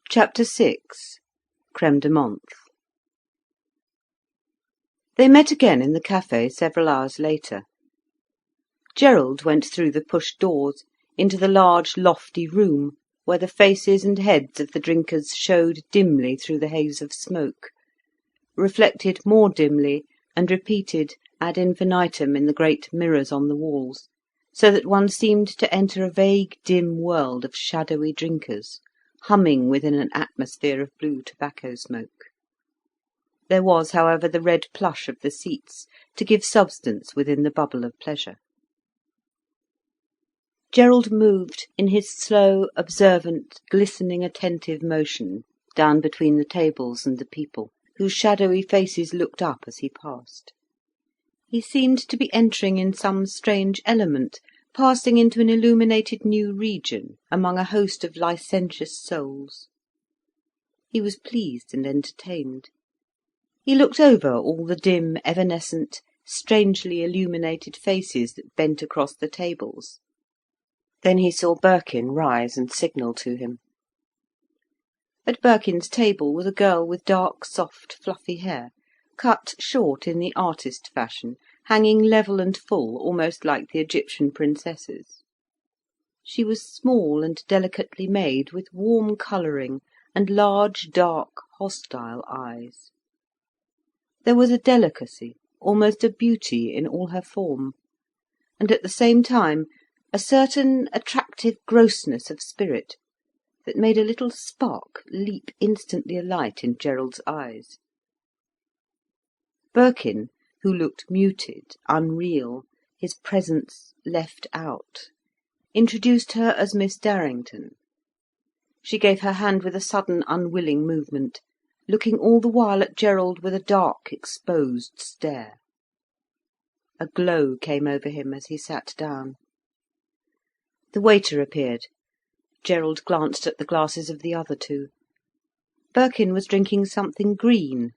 Chapter 6. Creme de Menthe. They met again in the café several hours later. Gerald went through the pushed doors into the large, lofty room, where the faces and heads of the drinkers showed dimly through the haze of smoke, reflected more dimly and repeated ad infinitum in the great mirrors on the walls, so that one seemed to enter a vague dim world of shadowy drinkers, humming within an atmosphere of blue tobacco smoke. There was, however, the red plush of the seats to give substance within the bubble of pleasure. Gerald moved in his slow, observant, glistening, attentive motion down between the tables and the people, whose shadowy faces looked up as he passed. He seemed to be entering in some strange element, passing into an illuminated new region among a host of licentious souls. He was pleased and entertained. He looked over all the dim, evanescent, strangely illuminated faces that bent across the tables. Then he saw Birkin rise and signal to him. At Birkin's table was a girl with dark, soft, fluffy hair, cut short in the artist fashion, hanging level and full, almost like the Egyptian princesses. She was small and delicately made, with warm colouring and large, dark, hostile eyes. There was a delicacy, almost a beauty, in all her form, and at the same time a certain attractive grossness of spirit that made a little spark leap instantly alight in Gerald's eyes. Birkin, who looked muted, unreal, his presence left out, introduced her as Miss Darrington. She gave her hand with a sudden unwilling movement, looking all the while at Gerald with a dark, exposed stare. A glow came over him as he sat down. The waiter appeared. Gerald glanced at the glasses of the other two. Birkin was drinking something green.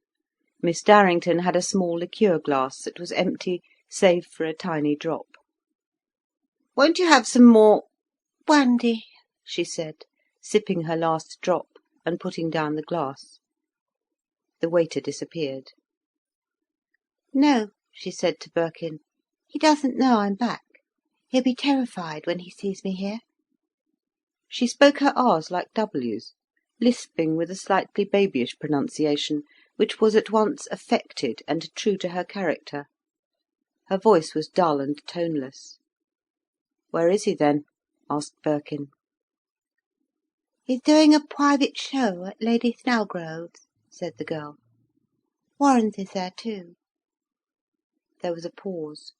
Miss Darrington had a small liqueur glass that was empty save for a tiny drop. "Won't you have some more brandy?" she said, sipping her last drop and putting down the glass. The waiter disappeared. "No," she said to Birkin, "he doesn't know I'm back. He'll be terrified when he sees me here." She spoke her R's like W's, lisping with a slightly babyish pronunciation, which was at once affected and true to her character. Her voice was dull and toneless. "Where is he, then?" asked Birkin. "He's doing a private show at Lady Snellgrove's," said the girl. "Warren's is there too." There was a pause.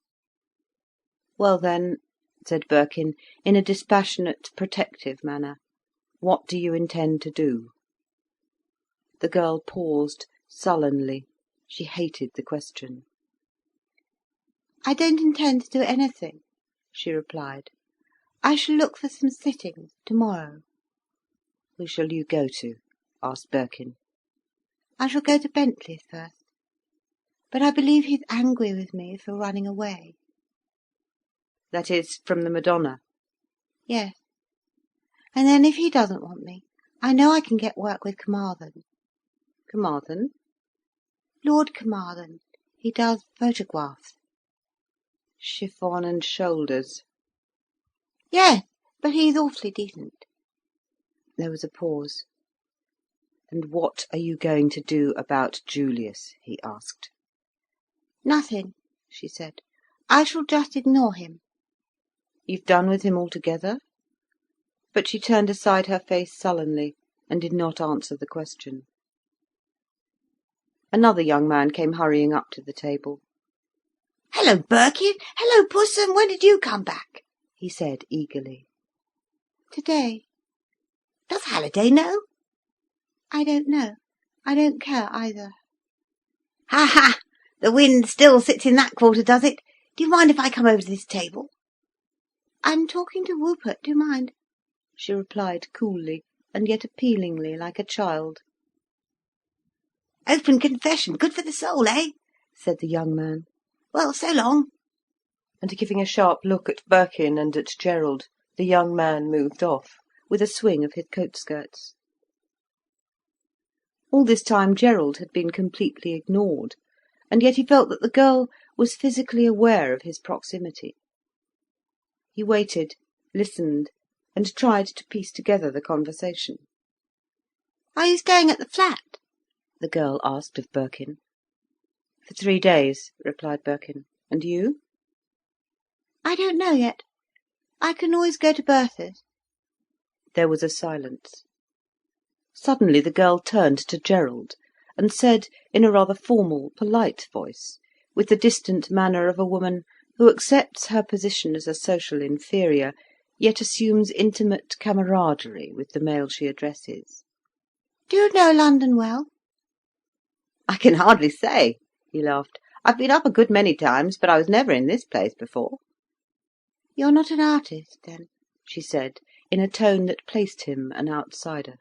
"Well then," said Birkin, in a dispassionate, protective manner, "what do you intend to do?" The girl paused, sullenly. She hated the question. "I don't intend to do anything," she replied. "I shall look for some sittings tomorrow." "Who shall you go to?" asked Birkin. "I shall go to Bentley's first. But I believe he's angry with me for running away." "That is, from the Madonna?" "Yes. And then if he doesn't want me, I know I can get work with Carmarthen." "Carmarthen?" "Lord Carmarthen. He does photographs." "Chiffon and shoulders." "Yes, but he's awfully decent." There was a pause. "And what are you going to do about Julius?" he asked. "Nothing," she said. "I shall just ignore him." "You've done with him altogether?" But she turned aside her face sullenly, and did not answer the question. Another young man came hurrying up to the table. "Hello, Birkin! Hello, Pussum! When did you come back?" he said eagerly. "Today." "Does Halliday know?" "I don't know. I don't care either." "Ha ha! The wind still sits in that quarter, does it? Do you mind if I come over to this table?" "I'm talking to Rupert, do you mind?" she replied coolly, and yet appealingly, like a child. "Open confession, good for the soul, eh?" said the young man. "Well, so long." And giving a sharp look at Birkin and at Gerald, the young man moved off, with a swing of his coat skirts. All this time Gerald had been completely ignored, and yet he felt that the girl was physically aware of his proximity. He waited, listened, and tried to piece together the conversation. "Are you staying at the flat?" the girl asked of Birkin. "For 3 days," replied Birkin. "And you?" "I don't know yet. I can always go to Bertha's." There was a silence. Suddenly the girl turned to Gerald, and said, in a rather formal, polite voice, with the distant manner of a woman who accepts her position as a social inferior, yet assumes intimate camaraderie with the male she addresses. "Do you know London well?" "I can hardly say," he laughed. "I've been up a good many times, but I was never in this place before." "You're not an artist, then?" she said, in a tone that placed him an outsider.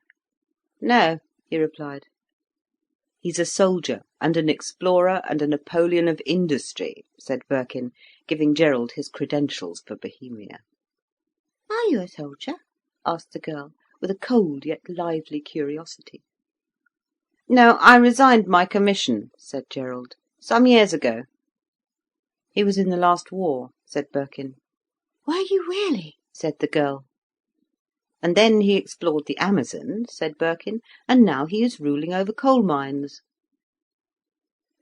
"No," he replied. "He's a soldier, and an explorer, and a Napoleon of industry," said Birkin, giving Gerald his credentials for Bohemia. "Are you a soldier?" asked the girl, with a cold yet lively curiosity. "No, I resigned my commission," said Gerald, "some years ago." "He was in the last war," said Birkin. "Were you really?" said the girl. "And then he explored the Amazon," said Birkin, "and now he is ruling over coal mines."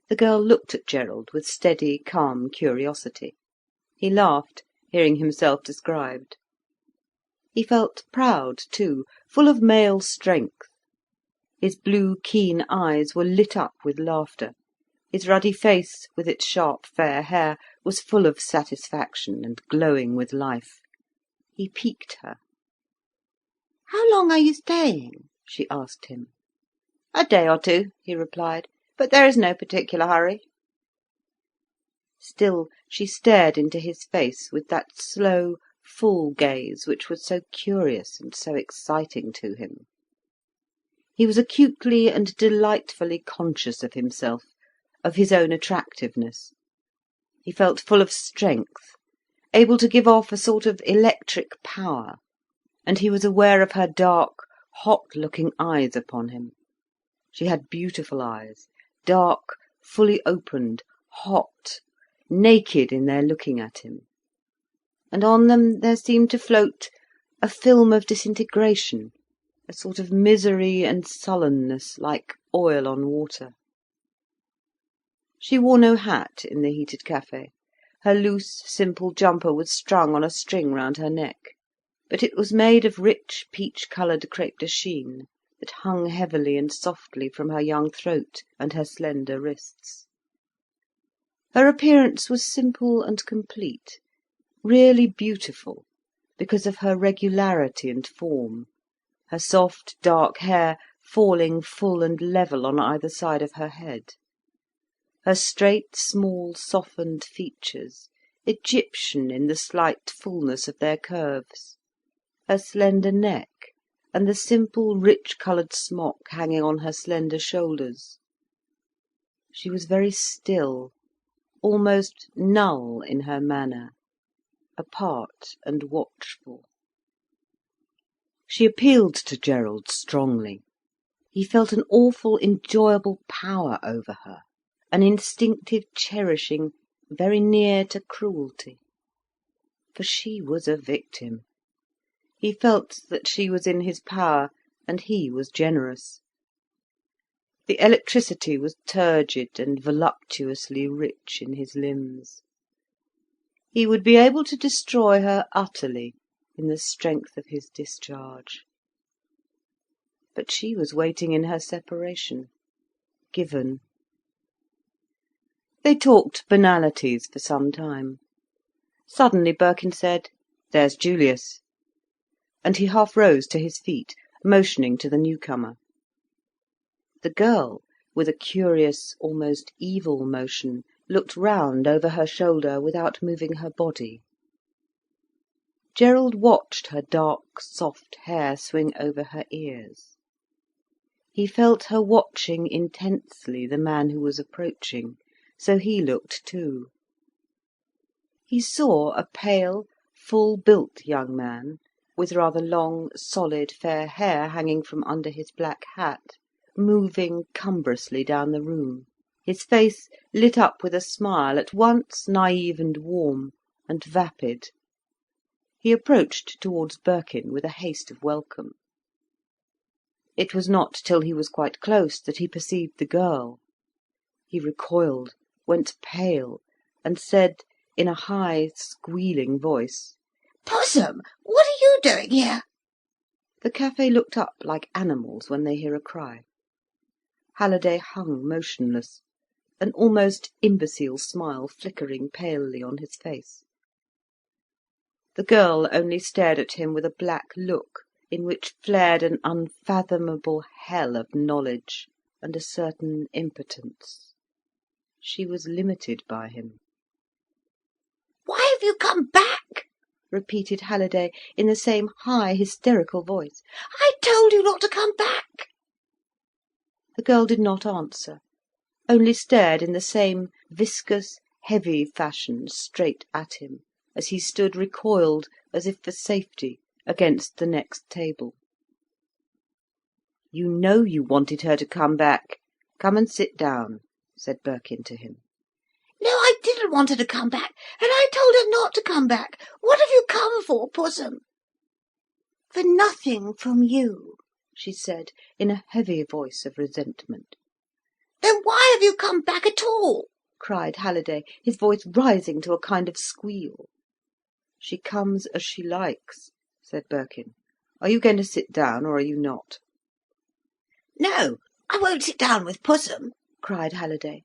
The girl looked at Gerald with steady, calm curiosity. He laughed, hearing himself described. He felt proud, too, full of male strength. His blue, keen eyes were lit up with laughter. His ruddy face, with its sharp, fair hair, was full of satisfaction and glowing with life. He piqued her. "How long are you staying?" she asked him. "A day or 2," he replied, "but there is no particular hurry." Still she stared into his face with that slow, full gaze which was so curious and so exciting to him. He was acutely and delightfully conscious of himself, of his own attractiveness. He felt full of strength, able to give off a sort of electric power, and he was aware of her dark, hot-looking eyes upon him. She had beautiful eyes, dark, fully opened, hot, naked in their looking at him. And on them there seemed to float a film of disintegration, a sort of misery and sullenness, like oil on water. She wore no hat in the heated café. Her loose, simple jumper was strung on a string round her neck, but it was made of rich, peach-coloured crêpe de chine that hung heavily and softly from her young throat and her slender wrists. Her appearance was simple and complete, really beautiful, because of her regularity and form, her soft, dark hair falling full and level on either side of her head, her straight, small, softened features, Egyptian in the slight fullness of their curves, her slender neck, and the simple, rich-coloured smock hanging on her slender shoulders. She was very still, almost null in her manner, apart and watchful. She appealed to Gerald strongly. He felt an awful, enjoyable power over her, an instinctive cherishing very near to cruelty. For she was a victim. He felt that she was in his power, and he was generous. The electricity was turgid and voluptuously rich in his limbs. He would be able to destroy her utterly in the strength of his discharge. But she was waiting in her separation, given. They talked banalities for some time. Suddenly Birkin said, "There's Julius," and he half rose to his feet, motioning to the newcomer. The girl, with a curious, almost evil motion, looked round over her shoulder without moving her body. Gerald watched her dark, soft hair swing over her ears. He felt her watching intensely the man who was approaching, so he looked too. He saw a pale, full-built young man, with rather long, solid, fair hair hanging from under his black hat, moving cumbrously down the room, his face lit up with a smile at once naive and warm, and vapid. He approached towards Birkin with a haste of welcome. It was not till he was quite close that he perceived the girl. He recoiled, went pale, and said in a high, squealing voice, "Pussum, what are you doing here?" The café looked up like animals when they hear a cry. Halliday hung motionless, an almost imbecile smile flickering palely on his face. The girl only stared at him with a black look in which flared an unfathomable hell of knowledge and a certain impotence. She was limited by him. "Why have you come back?" repeated Halliday in the same high, hysterical voice. "I told you not to come back." The girl did not answer, only stared in the same viscous, heavy fashion straight at him, as he stood recoiled, as if for safety, against the next table. "You know you wanted her to come back. Come and sit down," said Birkin to him. "No, I didn't want her to come back, and I told her not to come back. What have you come for, Pussum?" "For nothing from you," she said, in a heavy voice of resentment. "Then why have you come back at all?" cried Halliday, his voice rising to a kind of squeal. "She comes as she likes," said Birkin. "Are you going to sit down, or are you not?" "No, I won't sit down with Pussum," cried Halliday.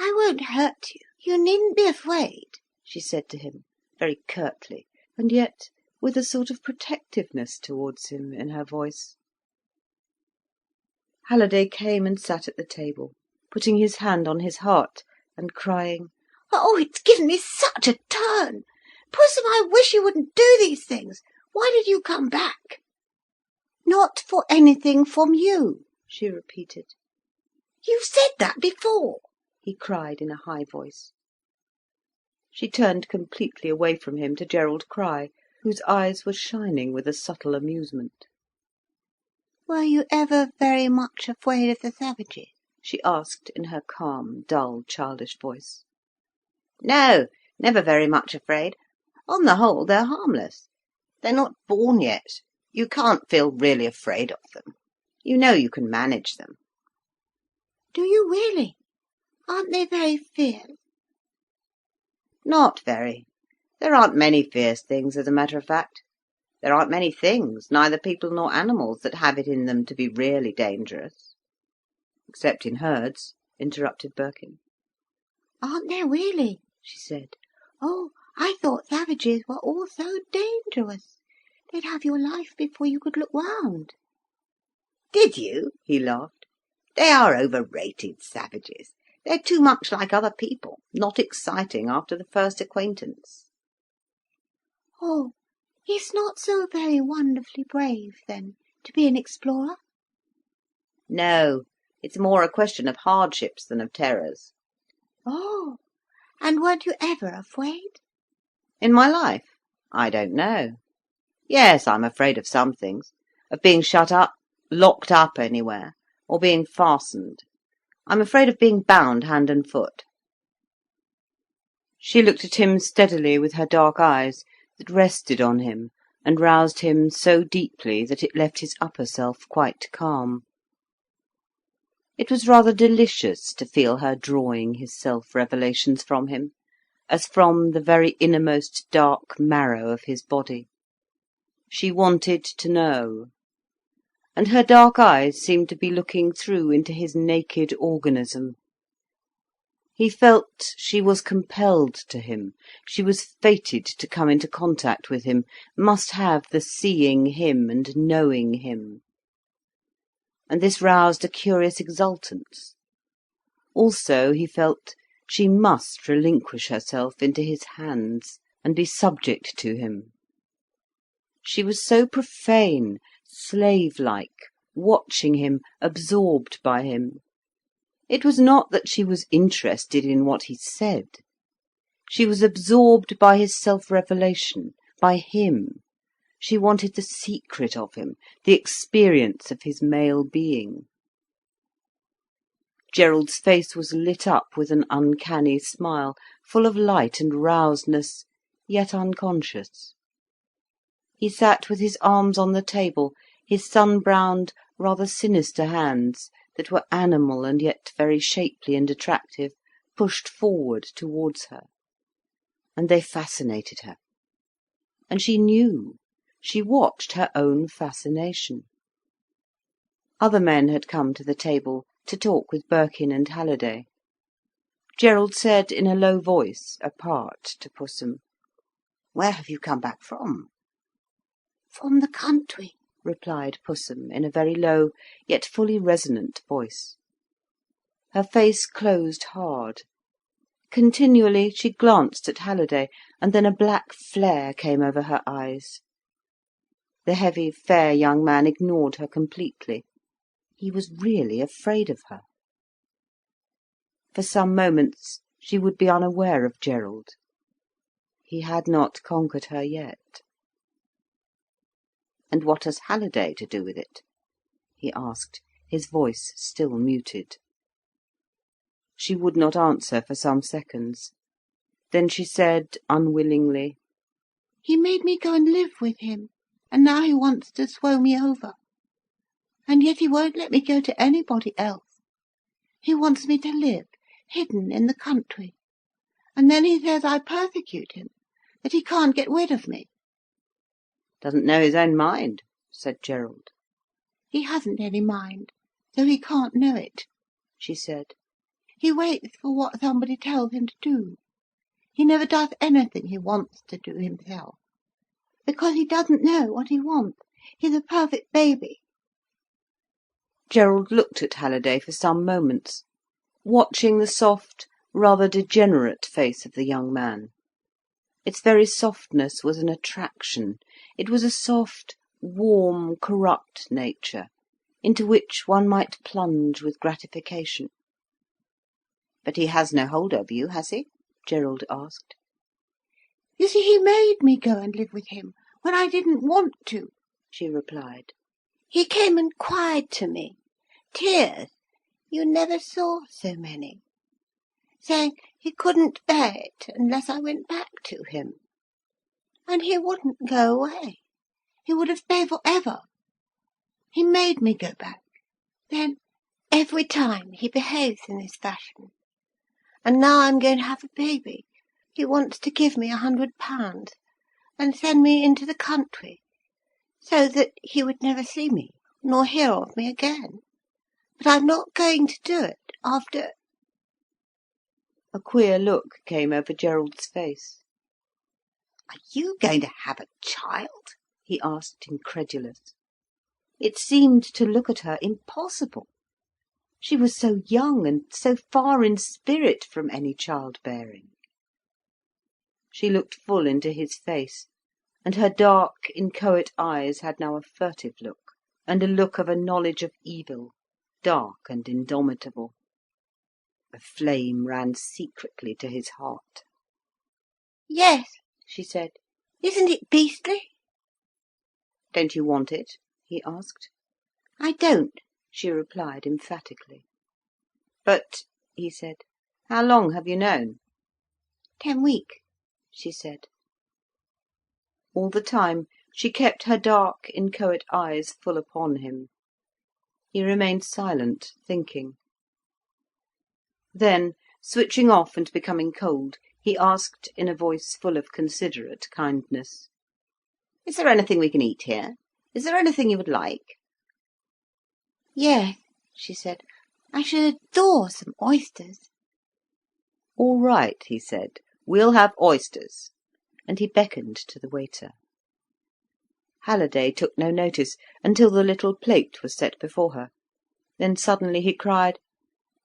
I won't hurt you. You needn't be afraid," she said to him, very curtly, and yet with a sort of protectiveness towards him in her voice. Halliday came and sat at the table, putting his hand on his heart, and crying, "Oh, it's given me such a turn! Pussum, I wish you wouldn't do these things. Why did you come back?" "Not for anything from you," she repeated. "You've said that before," he cried in a high voice. She turned completely away from him to Gerald Crich, whose eyes were shining with a subtle amusement. "Were you ever very much afraid of the savages?" she asked in her calm, dull, childish voice. "No, never very much afraid. On the whole, they're harmless. They're not born yet. You can't feel really afraid of them. You know you can manage them." "Do you really? Aren't they very fierce?" "Not very. There aren't many fierce things, as a matter of fact. There aren't many things, neither people nor animals, that have it in them to be really dangerous." "Except in herds," interrupted Birkin. "Aren't there really?" she said. "Oh, I thought savages were all so dangerous. They'd have your life before you could look round." "Did you?" he laughed. "They are overrated, savages. They're too much like other people, not exciting after the first acquaintance." "Oh, it's not so very wonderfully brave, then, to be an explorer?" "No, it's more a question of hardships than of terrors." "Oh, and weren't you ever afraid?" "In my life? I don't know. Yes, I'm afraid of some things. Of being shut up, locked up anywhere, or being fastened. I'm afraid of being bound hand and foot." She looked at him steadily with her dark eyes, that rested on him and roused him so deeply that it left his upper self quite calm. It was rather delicious to feel her drawing his self-revelations from him, as from the very innermost dark marrow of his body. She wanted to know, and her dark eyes seemed to be looking through into his naked organism. He felt she was compelled to him, she was fated to come into contact with him, must have the seeing him and knowing him. And this roused a curious exultance. Also, he felt, she must relinquish herself into his hands, and be subject to him. She was so profane, slave-like, watching him, absorbed by him. It was not that she was interested in what he said. She was absorbed by his self-revelation, by him, She wanted the secret of him, the experience of his male being. Gerald's face was lit up with an uncanny smile, full of light and rousedness, yet unconscious. He sat with his arms on the table, his sun-browned, rather sinister hands, that were animal and yet very shapely and attractive, pushed forward towards her. And they fascinated her. And she knew, she watched her own fascination. Other men had come to the table to talk with Birkin and Halliday. Gerald said in a low voice, apart, to Pussum, "Where have you come back from?" "From the country," replied Pussum, in a very low, yet fully resonant voice. Her face closed hard. Continually she glanced at Halliday, and then a black flare came over her eyes. The heavy, fair young man ignored her completely. He was really afraid of her. For some moments she would be unaware of Gerald. He had not conquered her yet. "And what has Halliday to do with it?" he asked, his voice still muted. She would not answer for some seconds. Then she said unwillingly, "He made me go and live with him, and now he wants to throw me over. And yet he won't let me go to anybody else. He wants me to live hidden in the country. And then he says I persecute him, that he can't get rid of me." "Doesn't know his own mind," said Gerald. "He hasn't any mind, so he can't know it," she said. "He waits for what somebody tells him to do. He never does anything he wants to do himself, because he doesn't know what he wants. He's a perfect baby." Gerald looked at Halliday for some moments, watching the soft, rather degenerate face of the young man. Its very softness was an attraction. It was a soft, warm, corrupt nature, into which one might plunge with gratification. "But he has no hold over you, has he?" Gerald asked. "You see, he made me go and live with him when I didn't want to," she replied. "He came and cried to me, tears, you never saw so many, saying he couldn't bear it unless I went back to him. And he wouldn't go away. He would have stayed for ever. He made me go back. Then, every time, he behaves in this fashion. And now I'm going to have a baby. He wants to give me £100 and send me into the country, so that he would never see me, nor hear of me again. But I'm not going to do it after—" A queer look came over Gerald's face. "Are you going to have a child?" he asked, incredulous. It seemed to look at her impossible. She was so young and so far in spirit from any childbearing. She looked full into his face, and her dark, inchoate eyes had now a furtive look, and a look of a knowledge of evil, dark and indomitable. A flame ran secretly to his heart. "Yes," she said. "Isn't it beastly?" "Don't you want it?" he asked. "I don't," she replied emphatically. "But," he said, "how long have you known?" 10 weeks, she said. All the time she kept her dark, inchoate eyes full upon him. He remained silent, thinking. Then, switching off and becoming cold, he asked in a voice full of considerate kindness, "Is there anything we can eat here? Is there anything you would like?" "Yes," she said. "I should adore some oysters." "All right," he said, "we'll have oysters." And he beckoned to the waiter. Halliday took no notice until the little plate was set before her. Then suddenly he cried,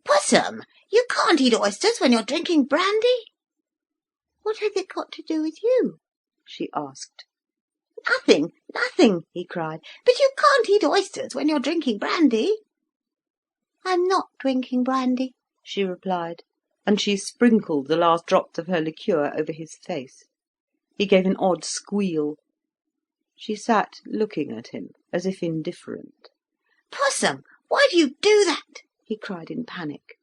"Pussum, you can't eat oysters when you're drinking brandy." "What has it got to do with you?" she asked. "Nothing, nothing," he cried. "But you can't eat oysters when you're drinking brandy." "I'm not drinking brandy," she replied, and she sprinkled the last drops of her liqueur over his face. He gave an odd squeal. She sat looking at him, as if indifferent. "Possum, why do you do that?" he cried in panic.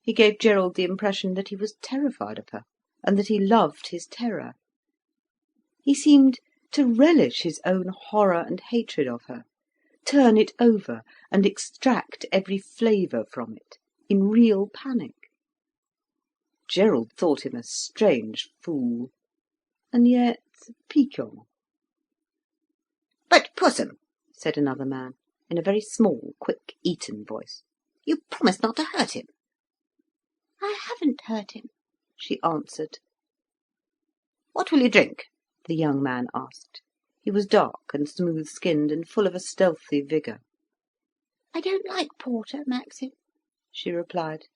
He gave Gerald the impression that he was terrified of her, and that he loved his terror. He seemed to relish his own horror and hatred of her, turn it over and extract every flavour from it, in real panic. Gerald thought him a strange fool, and yet piquant. "But, Possum," said another man, in a very small, quick Eton voice, "you promised not to hurt him." I haven't hurt him," she answered. "What will you drink?" the young man asked. He was dark and smooth-skinned, and full of a stealthy vigour. "I don't like porter, Maxim," she replied.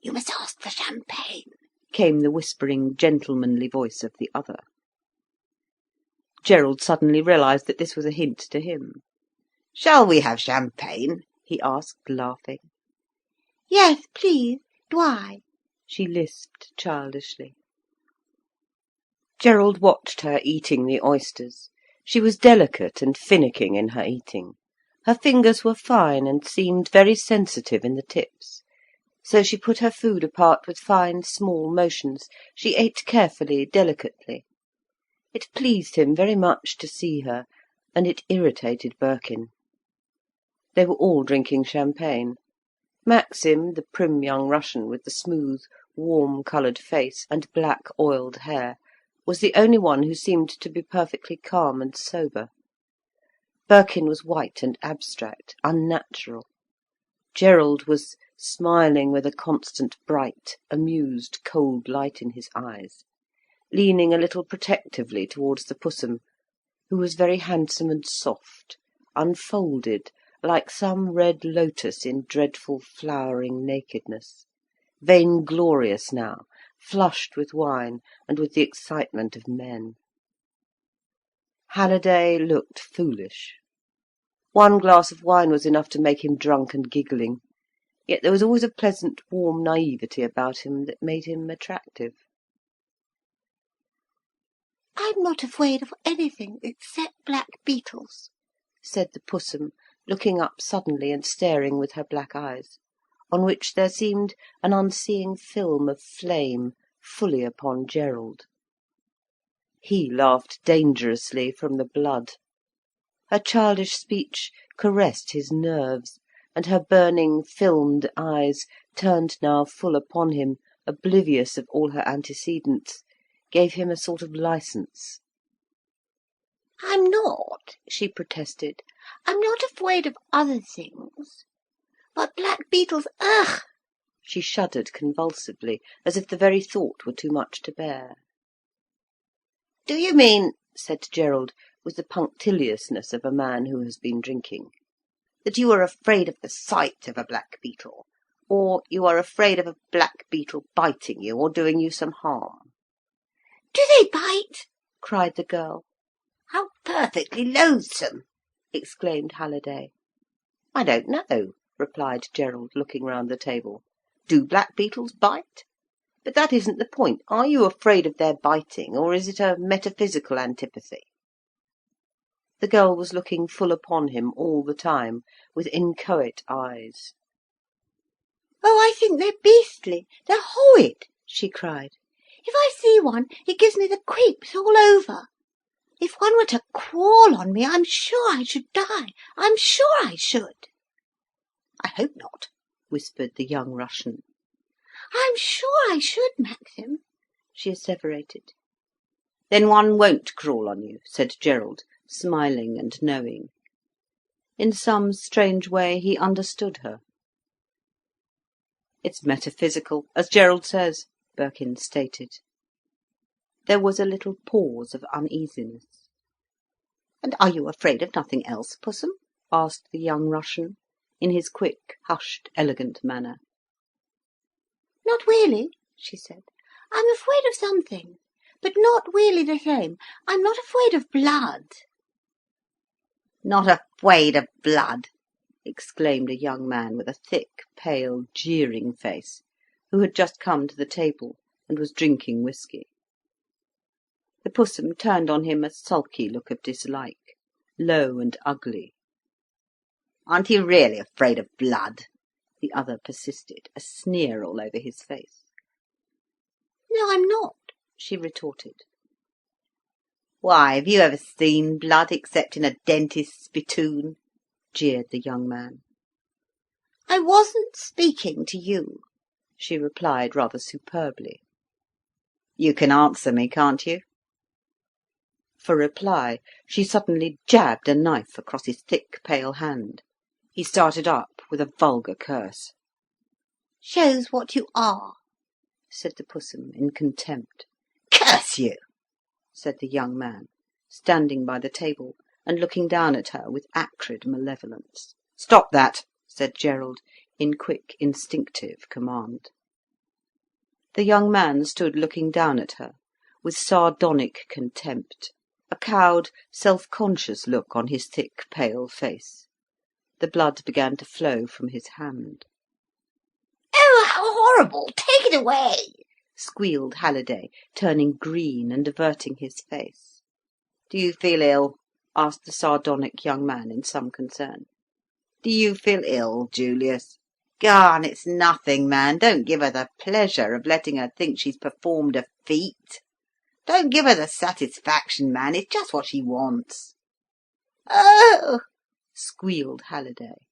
"You must ask for champagne," came the whispering, gentlemanly voice of the other. Gerald suddenly realised that this was a hint to him. "Shall we have champagne?" he asked, laughing. "Yes, please. Dwy," she lisped childishly. Gerald watched her eating the oysters. She was delicate and finicking in her eating. Her fingers were fine and seemed very sensitive in the tips. So she put her food apart with fine, small motions. She ate carefully, delicately. It pleased him very much to see her, and it irritated Birkin. They were all drinking champagne. Maxim, the prim young Russian with the smooth, warm-coloured face and black oiled hair, was the only one who seemed to be perfectly calm and sober. Birkin was white and abstract, unnatural. Gerald was smiling with a constant bright, amused, cold light in his eyes, leaning a little protectively towards the Pussum, who was very handsome and soft, unfolded, like some red lotus in dreadful flowering nakedness, vainglorious now, flushed with wine and with the excitement of men. Halliday looked foolish. One glass of wine was enough to make him drunk and giggling, yet there was always a pleasant, warm naivety about him that made him attractive. "I'm not afraid of anything except black beetles," said the Pussum, looking up suddenly and staring with her black eyes, on which there seemed an unseeing film of flame fully upon Gerald. He laughed dangerously from the blood. Her childish speech caressed his nerves, and her burning, filmed eyes, turned now full upon him, oblivious of all her antecedents, gave him a sort of licence. "I'm not," she protested. "I'm not afraid of other things. But black beetles, ugh!" She shuddered convulsively, as if the very thought were too much to bear. "Do you mean," said Gerald, with the punctiliousness of a man who has been drinking, "that you are afraid of the sight of a black beetle, or you are afraid of a black beetle biting you or doing you some harm?" "Do they bite?" cried the girl. "How perfectly loathsome!" exclaimed Halliday. "I don't know," replied Gerald, looking round the table. "Do black beetles bite? But that isn't the point. Are you afraid of their biting, or is it a metaphysical antipathy?" The girl was looking full upon him all the time, with inchoate eyes. "Oh, I think they're beastly. They're horrid," she cried. "If I see one, it gives me the creeps all over. If one were to crawl on me, I'm sure I should die. I'm sure I should." "I hope not," whispered the young Russian. "I'm sure I should, Maxim," she asseverated. "Then one won't crawl on you," said Gerald, smiling and knowing. In some strange way he understood her. "It's metaphysical, as Gerald says," Birkin stated. There was a little pause of uneasiness. "And are you afraid of nothing else, Pussum?" asked the young Russian, in his quick, hushed, elegant manner. "Not really," she said. "I'm afraid of something, but not really the same. I'm not afraid of blood." "Not afraid of blood!" exclaimed a young man with a thick, pale, jeering face, who had just come to the table and was drinking whisky. The Pussum turned on him a sulky look of dislike, low and ugly. "Aren't you really afraid of blood?" the other persisted, a sneer all over his face. "No, I'm not," she retorted. "Why, have you ever seen blood except in a dentist's spittoon?" jeered the young man. "I wasn't speaking to you," she replied rather superbly. "You can answer me, can't you?" For reply, she suddenly jabbed a knife across his thick, pale hand. He started up with a vulgar curse. "Shows what you are," said the Pussum in contempt. "Curse you!" said the young man, standing by the table and looking down at her with acrid malevolence. "Stop that!" said Gerald, in quick, instinctive command. The young man stood looking down at her, with sardonic contempt, a cowed, self-conscious look on his thick, pale face. The blood began to flow from his hand. "Oh, how horrible! Take it away!" squealed Halliday, turning green and averting his face. "Do you feel ill?" asked the sardonic young man in some concern. "Do you feel ill, Julius? Garn, it's nothing, man. Don't give her the pleasure of letting her think she's performed a feat. Don't give her the satisfaction, man. It's just what she wants." "Oh!" squealed Halliday.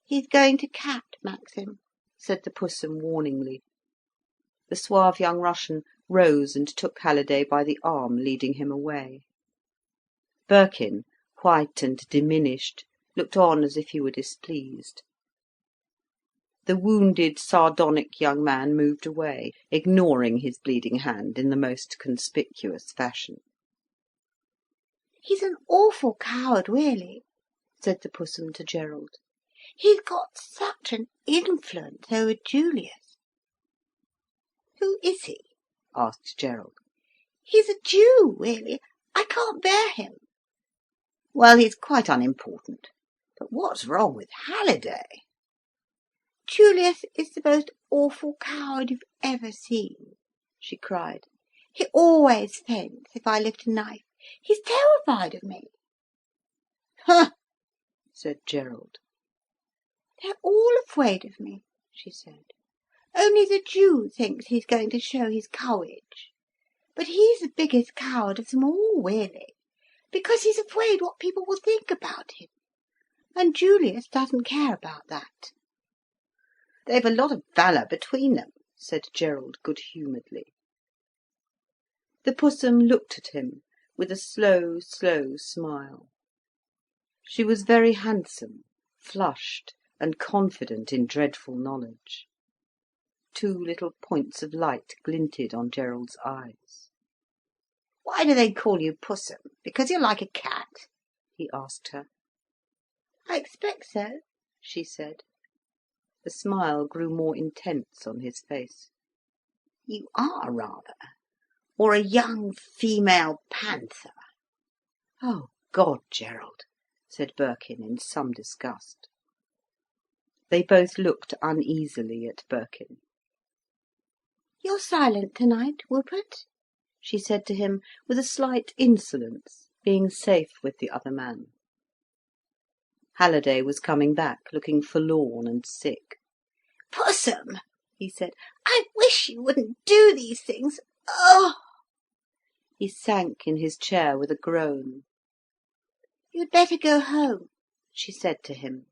"He's going to cat, Maxim," said the Pussum warningly. The suave young Russian rose and took Halliday by the arm, leading him away. Birkin, white and diminished, looked on as if he were displeased. The wounded, sardonic young man moved away, ignoring his bleeding hand in the most conspicuous fashion. "He's an awful coward, really," said the Pussum to Gerald. "He's got such an influence over Julius." "Who is he?" asked Gerald. "He's a Jew, really. I can't bear him." "Well, he's quite unimportant. But what's wrong with Halliday?" "Julius is the most awful coward you've ever seen," she cried. "He always faints if I lift a knife. He's terrified of me." "Huh!" said Gerald. "They're all afraid of me," she said. "Only the Jew thinks he's going to show his courage. But he's the biggest coward of them all, really, because he's afraid what people will think about him. And Julius doesn't care about that." "They've a lot of valour between them," said Gerald good-humouredly. The Pussum looked at him with a slow, slow smile. She was very handsome, flushed, and confident in dreadful knowledge. Two little points of light glinted on Gerald's eyes. "Why do they call you Pussum? Because you're like a cat?" he asked her. "I expect so," she said. The smile grew more intense on his face. "You are, rather. Or a young female panther." "Oh, God, Gerald!" said Birkin in some disgust. They both looked uneasily at Birkin. "You're silent tonight, Rupert," she said to him with a slight insolence, being safe with the other man. Halliday was coming back, looking forlorn and sick. "Pussum," he said, "I wish you wouldn't do these things. Oh!" He sank in his chair with a groan. "You'd better go home," she said to him.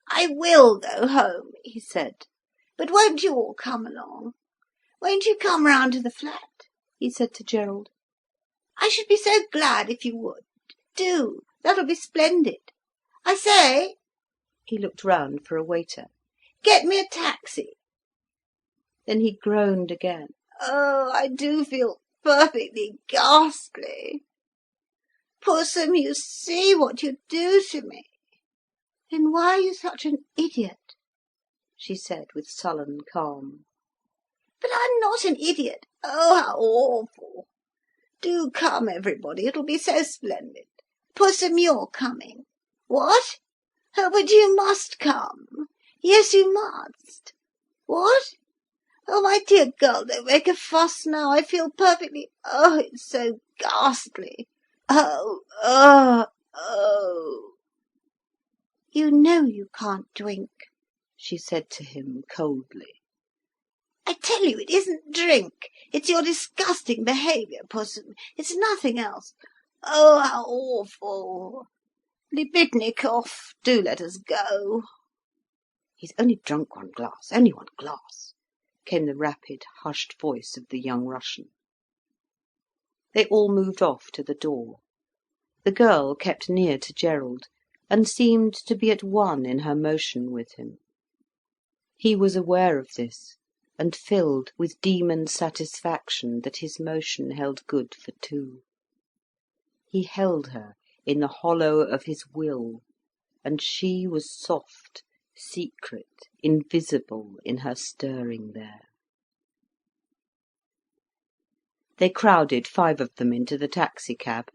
"I will go home," he said. "But won't you all come along? Won't you come round to the flat?" he said to Gerald. "I should be so glad if you would. Do, that'll be splendid. I say," he looked round for a waiter, "get me a taxi." Then he groaned again. "Oh, I do feel perfectly ghastly. Pussum, you see what you do to me." "Then why are you such an idiot?" she said with sullen calm. "But I'm not an idiot. Oh, how awful. Do come, everybody. It'll be so splendid. Pussum, you're coming. What? Oh, but you must come. Yes, you must. What? Oh, my dear girl, don't make a fuss now. I feel perfectly... Oh, it's so ghastly. Oh, oh, oh. You know you can't drink, she said to him coldly. I tell you, it isn't drink. It's your disgusting behaviour, Pussum. It's nothing else. Oh, how awful. Libidnikov, do let us go. He's only drunk one glass, only one glass, came the rapid, hushed voice of the young Russian. They all moved off to the door. The girl kept near to Gerald, and seemed to be at one in her motion with him. He was aware of this, and filled with demon satisfaction that his motion held good for two. He held her in the hollow of his will, and she was soft, secret, invisible in her stirring there. They crowded, 5 of them, into the taxicab.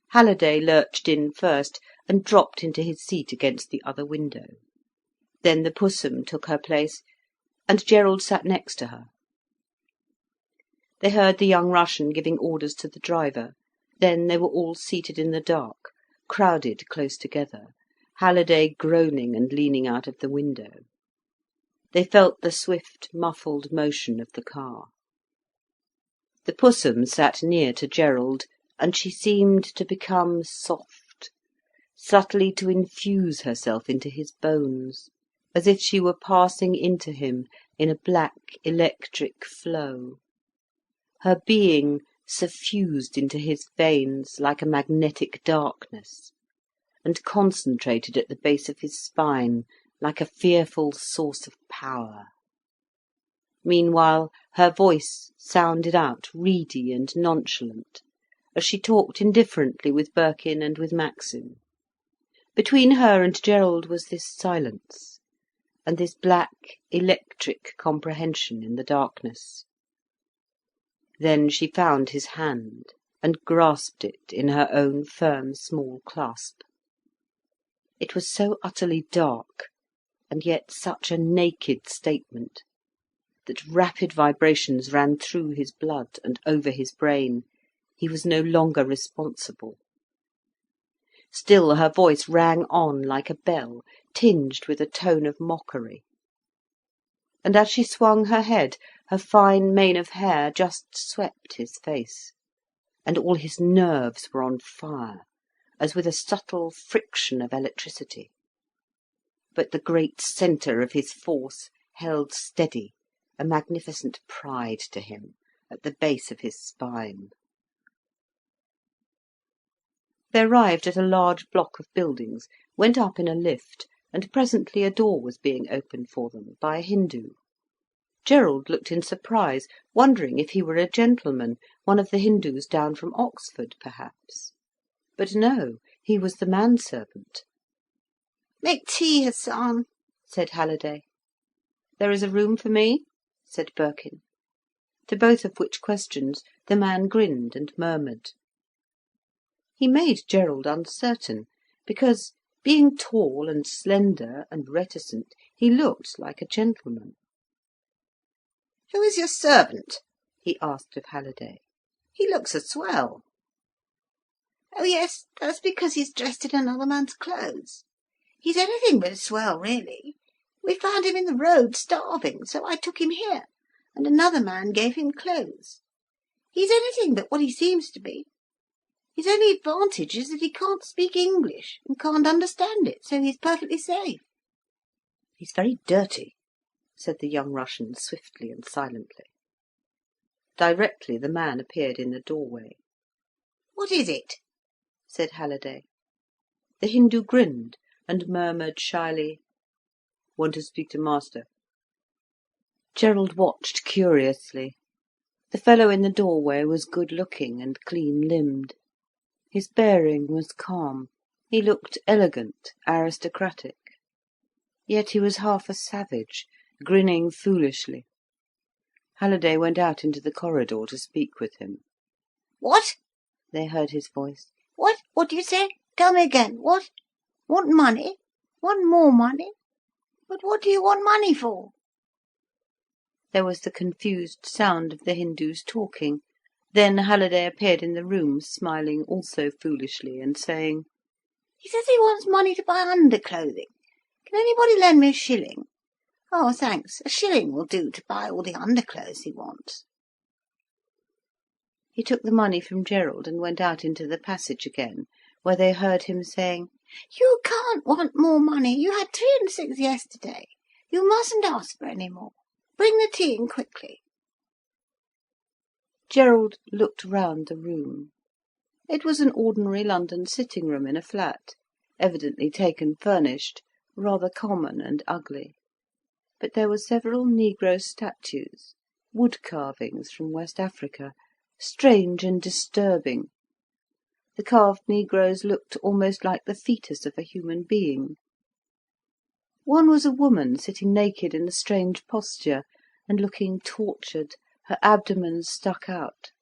Halliday lurched in first, and dropped into his seat against the other window. Then the Pussum took her place, and Gerald sat next to her. They heard the young Russian giving orders to the driver. Then they were all seated in the dark, crowded close together, Halliday groaning and leaning out of the window. They felt the swift, muffled motion of the car. The Pussum sat near to Gerald, and she seemed to become soft, subtly to infuse herself into his bones, as if she were passing into him in a black electric flow. Her being suffused into his veins like a magnetic darkness, and concentrated at the base of his spine like a fearful source of power. Meanwhile her voice sounded out reedy and nonchalant, as she talked indifferently with Birkin and with Maxim. Between her and Gerald was this silence, and this black electric comprehension in the darkness. Then she found his hand, and grasped it in her own firm small clasp. It was so utterly dark, and yet such a naked statement, that rapid vibrations ran through his blood and over his brain. He was no longer responsible. Still her voice rang on like a bell, tinged with a tone of mockery. And as she swung her head, her fine mane of hair just swept his face, and all his nerves were on fire, as with a subtle friction of electricity. But the great centre of his force held steady, a magnificent pride to him, at the base of his spine. They arrived at a large block of buildings, went up in a lift, and presently a door was being opened for them by a Hindu. Gerald looked in surprise, wondering if he were a gentleman, one of the Hindus down from Oxford, perhaps. But no, he was the manservant. Make tea, Hassan, said Halliday. There is a room for me? said Birkin. To both of which questions the man grinned and murmured. He made Gerald uncertain, because, being tall and slender and reticent, he looked like a gentleman. Who is your servant? he asked of Halliday. He looks a swell. Oh yes, that's because he's dressed in another man's clothes. He's anything but a swell, really. We found him in the road, starving, so I took him here, and another man gave him clothes. He's anything but what he seems to be. His only advantage is that he can't speak English, and can't understand it, so he's perfectly safe. He's very dirty, said the young Russian swiftly and silently. Directly the man appeared in the doorway. What is it? said Halliday. The Hindu grinned and murmured shyly, Want to speak to master. Gerald watched curiously. The fellow in the doorway was good-looking and clean-limbed. His bearing was calm. He looked elegant, aristocratic. Yet he was half a savage, grinning foolishly. Halliday went out into the corridor to speak with him. What? They heard his voice. What? What do you say? Tell me again. What? Want money? Want more money? But what do you want money for? There was the confused sound of the Hindus talking. Then Halliday appeared in the room, smiling also foolishly, and saying, "He says he wants money to buy underclothing. Can anybody lend me a shilling? Oh, thanks, a shilling will do to buy all the underclothes he wants." He took the money from Gerald and went out into the passage again, where they heard him saying, "You can't want more money. You had 3 and 6 yesterday. You mustn't ask for any more. Bring the tea in quickly." Gerald looked round the room. It was an ordinary London sitting-room in a flat, evidently taken furnished, rather common and ugly. But there were several negro statues, wood carvings from West Africa, strange and disturbing. The carved negroes looked almost like the fetus of a human being. One was a woman sitting naked in a strange posture, and looking tortured, her abdomen stuck out.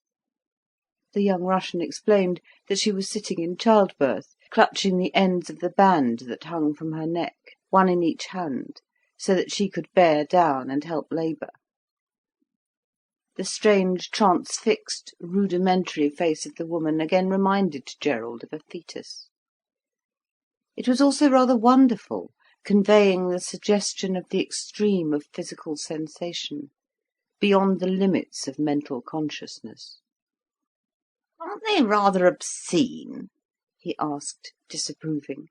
The young Russian explained that she was sitting in childbirth, clutching the ends of the band that hung from her neck, one in each hand, so that she could bear down and help labour. The strange, transfixed, rudimentary face of the woman again reminded Gerald of a fetus. It was also rather wonderful, conveying the suggestion of the extreme of physical sensation, beyond the limits of mental consciousness. "Aren't they rather obscene?" he asked, disapproving.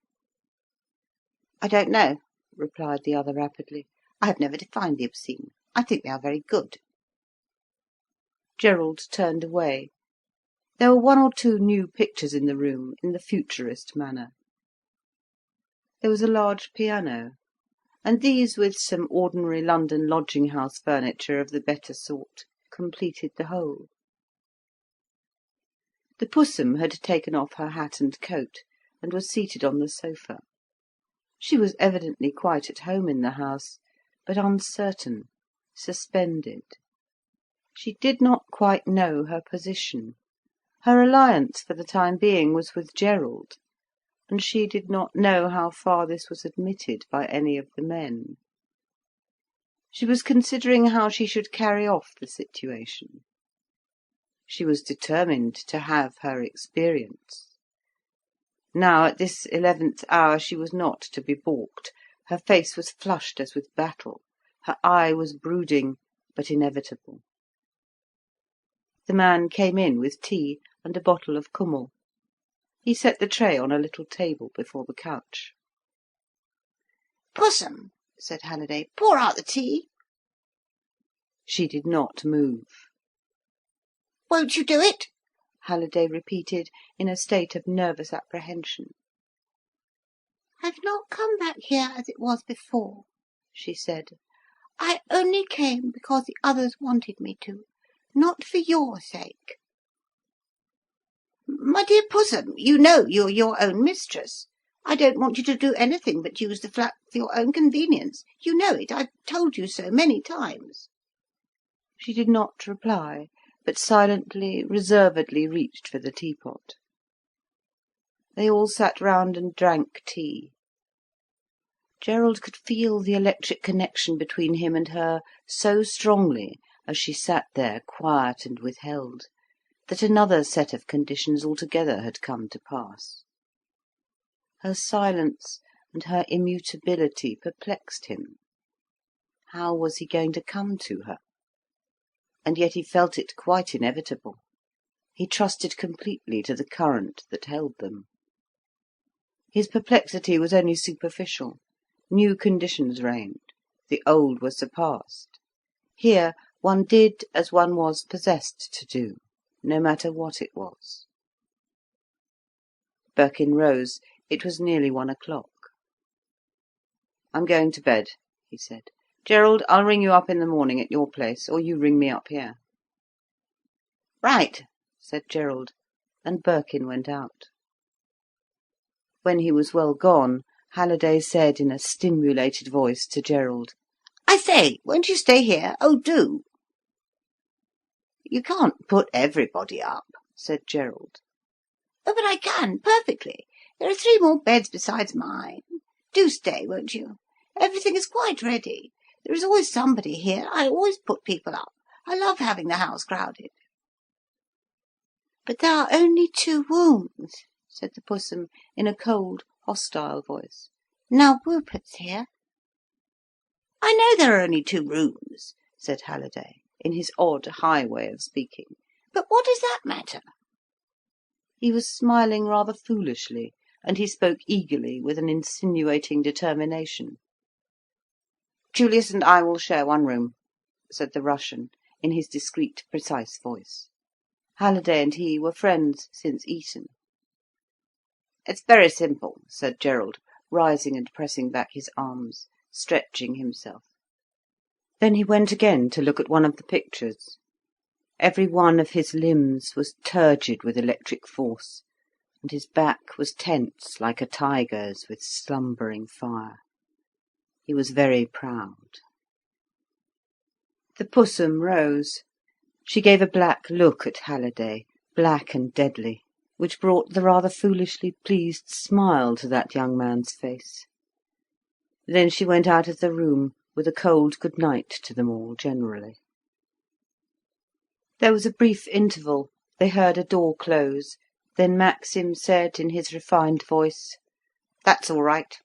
"I don't know," replied the other rapidly. "I have never defined the obscene. I think they are very good." Gerald turned away. There were 1 or 2 new pictures in the room, in the futurist manner. There was a large piano, and these, with some ordinary London lodging-house furniture of the better sort, completed the whole. The Pussum had taken off her hat and coat, and was seated on the sofa. She was evidently quite at home in the house, but uncertain, suspended. She did not quite know her position. Her alliance for the time being was with Gerald, and she did not know how far this was admitted by any of the men. She was considering how she should carry off the situation. She was determined to have her experience. Now, at this 11th hour, she was not to be baulked. Her face was flushed as with battle. Her eye was brooding, but inevitable. The man came in with tea and a bottle of Kümmel. He set the tray on a little table before the couch. "Pussum," said Halliday, "pour out the tea." She did not move. "Won't you do it?" Halliday repeated, in a state of nervous apprehension. "I've not come back here as it was before," she said. "I only came because the others wanted me to, not for your sake." "My dear Pussum, you know you're your own mistress. I don't want you to do anything but use the flat for your own convenience. You know it. I've told you so many times." She did not reply, but silently, reservedly reached for the teapot. They all sat round and drank tea. Gerald could feel the electric connection between him and her so strongly, as she sat there quiet and withheld, that another set of conditions altogether had come to pass. Her silence and her immutability perplexed him. How was he going to come to her? And yet he felt it quite inevitable. He trusted completely to the current that held them. His perplexity was only superficial. New conditions reigned. The old were surpassed. Here one did as one was possessed to do, no matter what it was. Birkin rose. It was nearly 1 o'clock. "I'm going to bed," he said. "Gerald, I'll ring you up in the morning at your place, or you ring me up here." "Right," said Gerald, and Birkin went out. When he was well gone, Halliday said in a stimulated voice to Gerald, "I say, won't you stay here? Oh, do!" "You can't put everybody up," said Gerald. "Oh, but I can, perfectly. There are 3 more beds besides mine. Do stay, won't you? Everything is quite ready. There is always somebody here. I always put people up. I love having the house crowded." "But there are only 2 rooms," said the Pussum, in a cold, hostile voice. "Now Rupert's here." "I know there are only 2 rooms," said Halliday, in his odd, high way of speaking. "but what does that matter?" He was smiling rather foolishly, and he spoke eagerly, with an insinuating determination. "Julius and I will share one room," said the Russian, in his discreet, precise voice. Halliday and he were friends since Eton. "It's very simple," said Gerald, rising and pressing back his arms, stretching himself. Then he went again to look at one of the pictures. Every one of his limbs was turgid with electric force, and his back was tense like a tiger's with slumbering fire. He was very proud. The Pussum rose. She gave a black look at Halliday, black and deadly, which brought the rather foolishly pleased smile to that young man's face. Then she went out of the room, with a cold good night to them all generally. There was a brief interval. They heard a door close. Then Maxim said in his refined voice, "That's all right."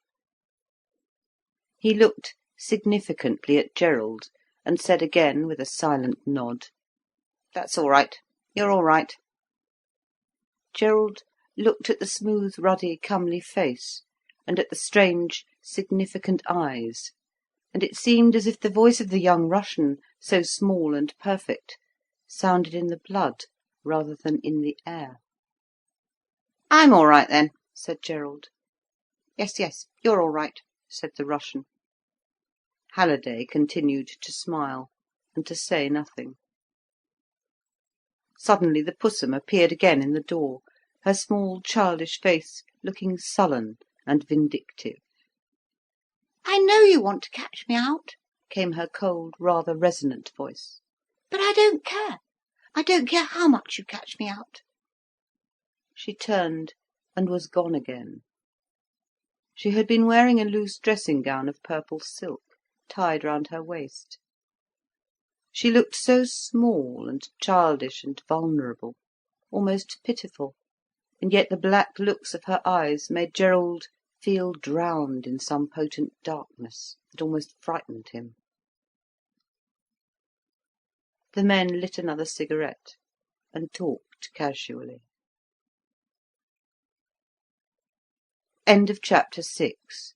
He looked significantly at Gerald, and said again, with a silent nod, "That's all right. You're all right." Gerald looked at the smooth, ruddy, comely face, and at the strange, significant eyes, and it seemed as if the voice of the young Russian, so small and perfect, sounded in the blood rather than in the air. "I'm all right, then," said Gerald. "Yes, yes, you're all right," said the Russian. Halliday continued to smile, and to say nothing. Suddenly the Pussum appeared again in the door, her small childish face looking sullen and vindictive. "I know you want to catch me out," came her cold, rather resonant voice. "but I don't care. I don't care how much you catch me out." She turned and was gone again. She had been wearing a loose dressing gown of purple silk, tied round her waist. She looked so small and childish and vulnerable, almost pitiful, and yet the black looks of her eyes made Gerald feel drowned in some potent darkness that almost frightened him. The men lit another cigarette and talked casually. End of chapter 6.